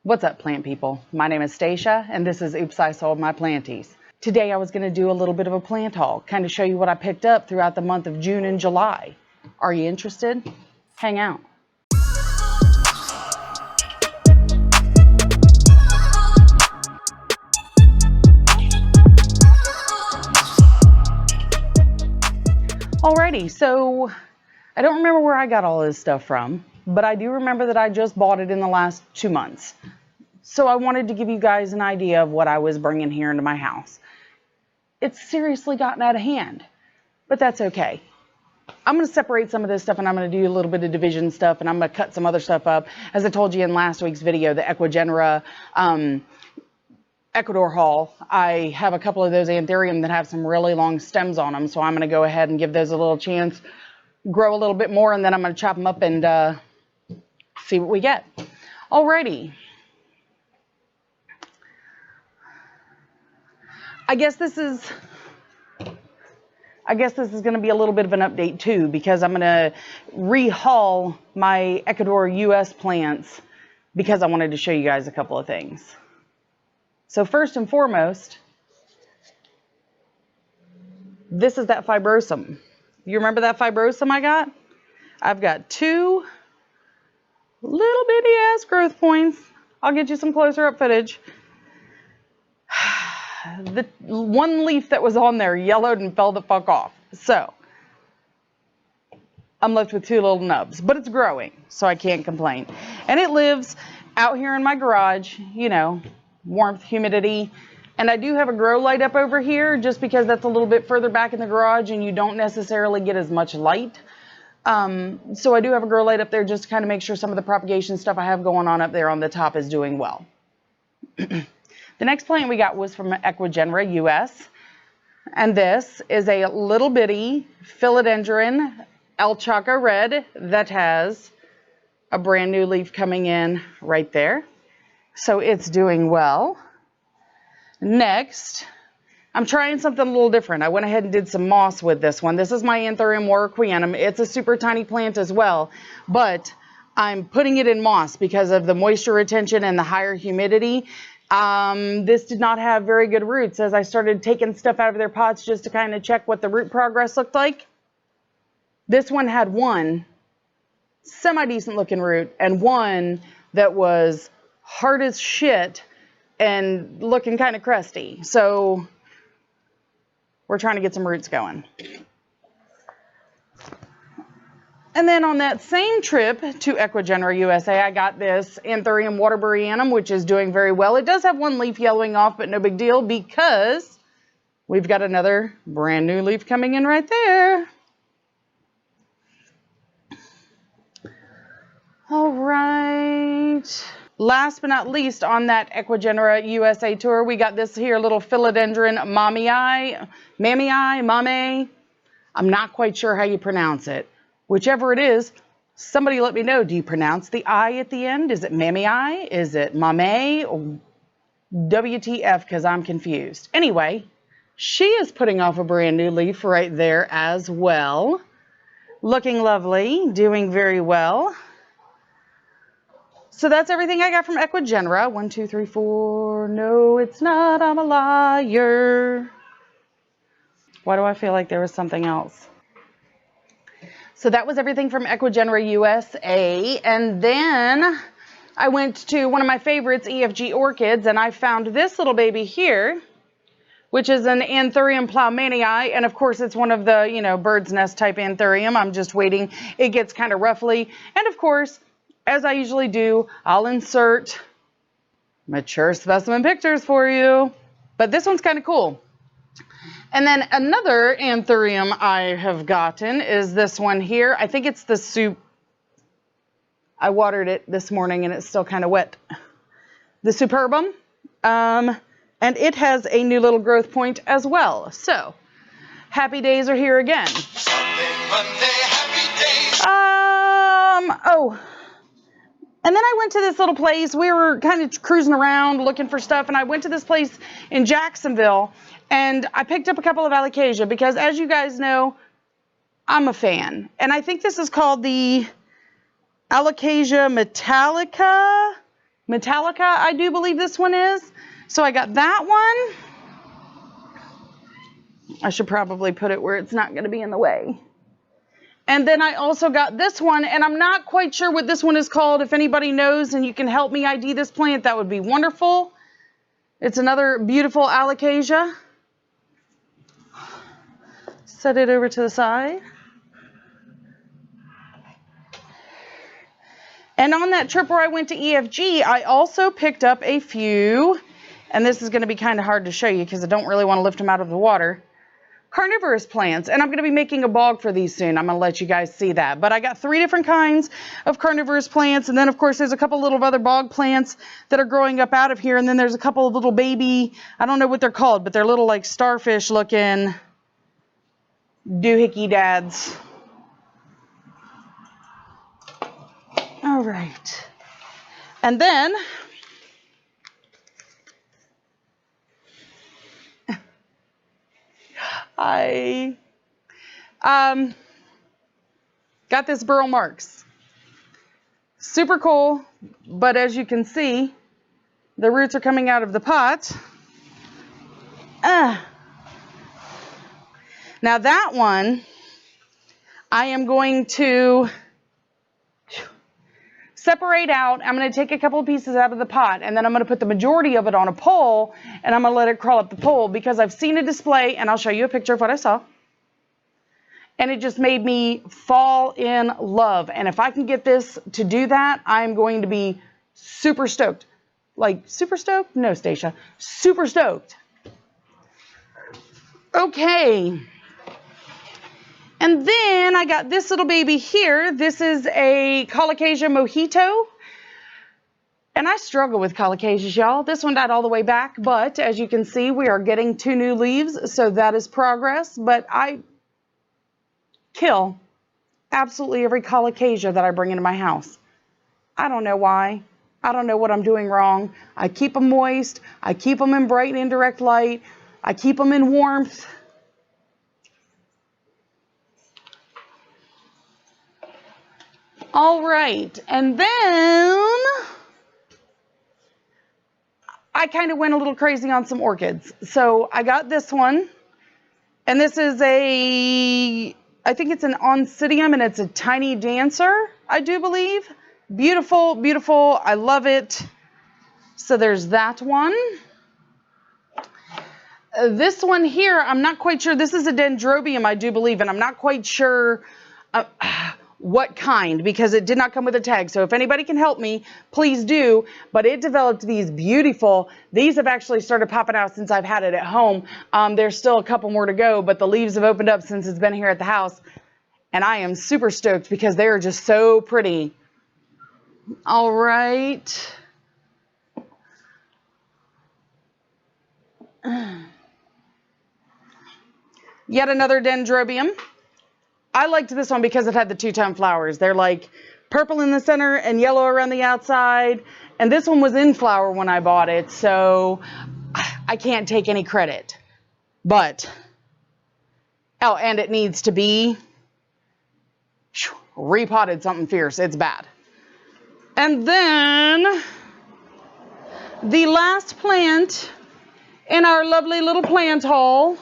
What's up, plant people? My name is Stacia, and this is Oops, I Sold My Planties. Today I was going to do a little bit of a plant haul, kind of show you what I picked up throughout the month of June and July. Are you interested? Hang out. Alrighty, so I don't remember where I got all this stuff from, but I do remember that I just bought it in the last 2 months. So I wanted to give you guys an idea of what I was bringing here into my house. It's seriously gotten out of hand, but that's okay. I'm going to separate some of this stuff and I'm going to do a little bit of division stuff and I'm going to cut some other stuff up. As I told you in last week's video, the Ecuagenera Ecuador haul, I have a couple of those anthurium that have some really long stems on them. So I'm going to go ahead and give those a little chance, grow a little bit more, and then I'm going to chop them up and see what we get. Alrighty. I guess this is going to be a little bit of an update too, because I'm going to rehaul my Ecuador US plants because I wanted to show you guys a couple of things. So first and foremost, this is that Fibrosum. You remember that Fibrosum I got? I've got two little bitty ass growth points. I'll get you some closer up footage. The one leaf that was on there yellowed and fell the fuck off. So I'm left with two little nubs, but it's growing, so I can't complain. And it lives out here in my garage, you know, warmth, humidity. And I do have a grow light up over here just because that's a little bit further back in the garage and you don't necessarily get as much light. So I do have a grow light up there just to kind of make sure some of the propagation stuff I have going on up there on the top is doing well. The next plant we got was from Ecuagenera US, and this is a little bitty Philodendron El Chaca Red that has a brand new leaf coming in right there. So it's doing well. Next, I'm trying something a little different. I went ahead and did some moss with this one. This is my Anthurium warwickwianum. It's a super tiny plant as well, but I'm putting it in moss because of the moisture retention and the higher humidity. This did not have very good roots as I started taking stuff out of their pots just to kind of check what the root progress looked like. This one had one semi-decent looking root and one that was hard as shit and looking kind of crusty. So we're trying to get some roots going. And then on that same trip to Ecuagenera USA, I got this Anthurium waterburyanum, which is doing very well. It does have one leaf yellowing off, but no big deal because we've got another brand new leaf coming in right there. All right. Last but not least, on that Ecuagenera USA tour, we got this here little Philodendron mame. I'm not quite sure how you pronounce it. Whichever it is, somebody let me know. Do you pronounce the I at the end? Is it mamei? Is it mame? Or WTF, because I'm confused. Anyway, she is putting off a brand new leaf right there as well. Looking lovely, doing very well. So that's everything I got from Ecuagenera. 1, 2, 3, 4. No, it's not. I'm a liar. Why do I feel like there was something else? So that was everything from Ecuagenera USA. And then I went to one of my favorites, EFG Orchids, and I found this little baby here, which is an Anthurium ploumanii. And of course, it's one of the, you know, bird's nest type Anthurium. I'm just waiting. It gets kind of ruffly. And of course, as I usually do, I'll insert mature specimen pictures for you. But this one's kind of cool. And then another Anthurium I have gotten is this one here. I think it's the soup. I watered it this morning and it's still kind of wet. The Superbum. And it has a new little growth point as well. So, happy days are here again. Sunday, Monday, happy days. Oh. And then I went to this little place. We were kind of cruising around looking for stuff. And I went to this place in Jacksonville. And I picked up a couple of colocasia because, as you guys know, I'm a fan. And I think this is called the Colocasia metallica. Metallica, I do believe this one is. So I got that one. I should probably put it where it's not going to be in the way. And then I also got this one, and I'm not quite sure what this one is called. If anybody knows and you can help me ID this plant, that would be wonderful. It's another beautiful colocasia. Set it over to the side. And on that trip where I went to EFG, I also picked up a few, and this is going to be kind of hard to show you because I don't really want to lift them out of the water, carnivorous plants. And I'm going to be making a bog for these soon. I'm going to let you guys see that. But I got 3 different kinds of carnivorous plants. And then, of course, there's a couple little other bog plants that are growing up out of here. And then there's a couple of little baby, I don't know what they're called, but they're little like starfish looking doohickey dads. All right. And then I got this burl marks. Super cool, but as you can see, the roots are coming out of the pot. Now that one, I am going to separate out. I'm going to take a couple of pieces out of the pot, and then I'm going to put the majority of it on a pole, and I'm going to let it crawl up the pole because I've seen a display, and I'll show you a picture of what I saw. And it just made me fall in love. And if I can get this to do that, I'm going to be super stoked. Like, super stoked? No, Stacia. Super stoked. Okay. And then I got this little baby here. This is a colocasia mojito. And I struggle with colocasias, y'all. This one died all the way back, but as you can see, we are getting 2 new leaves, so that is progress. But I kill absolutely every colocasia that I bring into my house. I don't know why. I don't know what I'm doing wrong. I keep them moist. I keep them in bright and indirect light. I keep them in warmth. All right, and then I kind of went a little crazy on some orchids. So I got this one, and this is I think it's an oncidium, and it's a tiny dancer, I do believe. Beautiful, beautiful. I love it. So there's that one. This one here, I'm not quite sure. This is a dendrobium, I do believe, and I'm not quite sure what kind, because it did not come with a tag. So if anybody can help me, please do. But it developed these beautiful, these have actually started popping out since I've had it at home. There's still a couple more to go, but the leaves have opened up since it's been here at the house. And I am super stoked because they're just so pretty. All right. Yet another dendrobium. I liked this one because it had the 2-tone flowers. They're like purple in the center and yellow around the outside. And this one was in flower when I bought it, so I can't take any credit. But, oh, and it needs to be repotted something fierce. It's bad. And then the last plant in our lovely little plant haul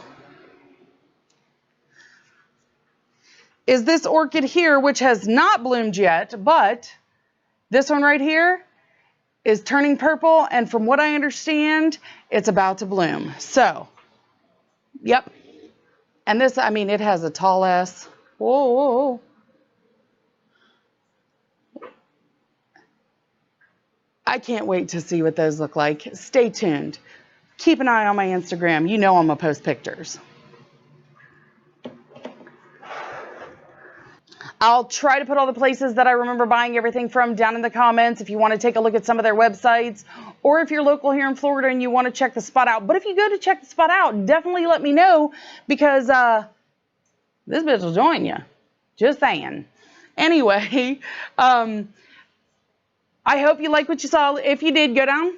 is this orchid here, which has not bloomed yet, but this one right here is turning purple, and from what I understand, it's about to bloom. So, yep. And this, I mean, it has a tall ass. Whoa. I can't wait to see what those look like. Stay tuned. Keep an eye on my Instagram. You know I'm going to post pictures. I'll try to put all the places that I remember buying everything from down in the comments if you want to take a look at some of their websites, or if you're local here in Florida and you want to check the spot out. But if you go to check the spot out, definitely let me know, because this bitch will join you. Just saying. Anyway, I hope you like what you saw. If you did, go down,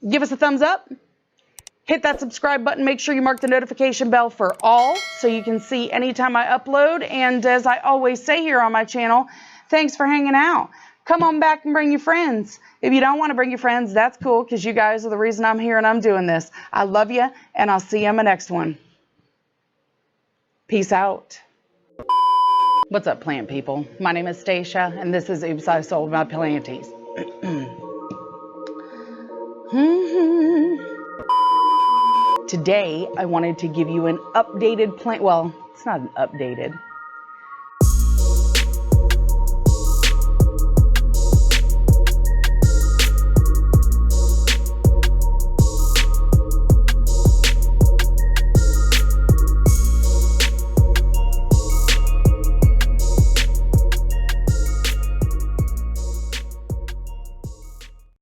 give us a thumbs up. Hit that subscribe button. Make sure you mark the notification bell for all so you can see anytime I upload. And as I always say here on my channel, thanks for hanging out. come on back and bring your friends. If you don't want to bring your friends, that's cool, because you guys are the reason I'm here and I'm doing this. I love you, and I'll see you in my next one. Peace out. What's up, plant people? My name is Stacia, and this is Oops, I Sold My Planties. Today, I wanted to give you an updated plant. Well, it's not an updated.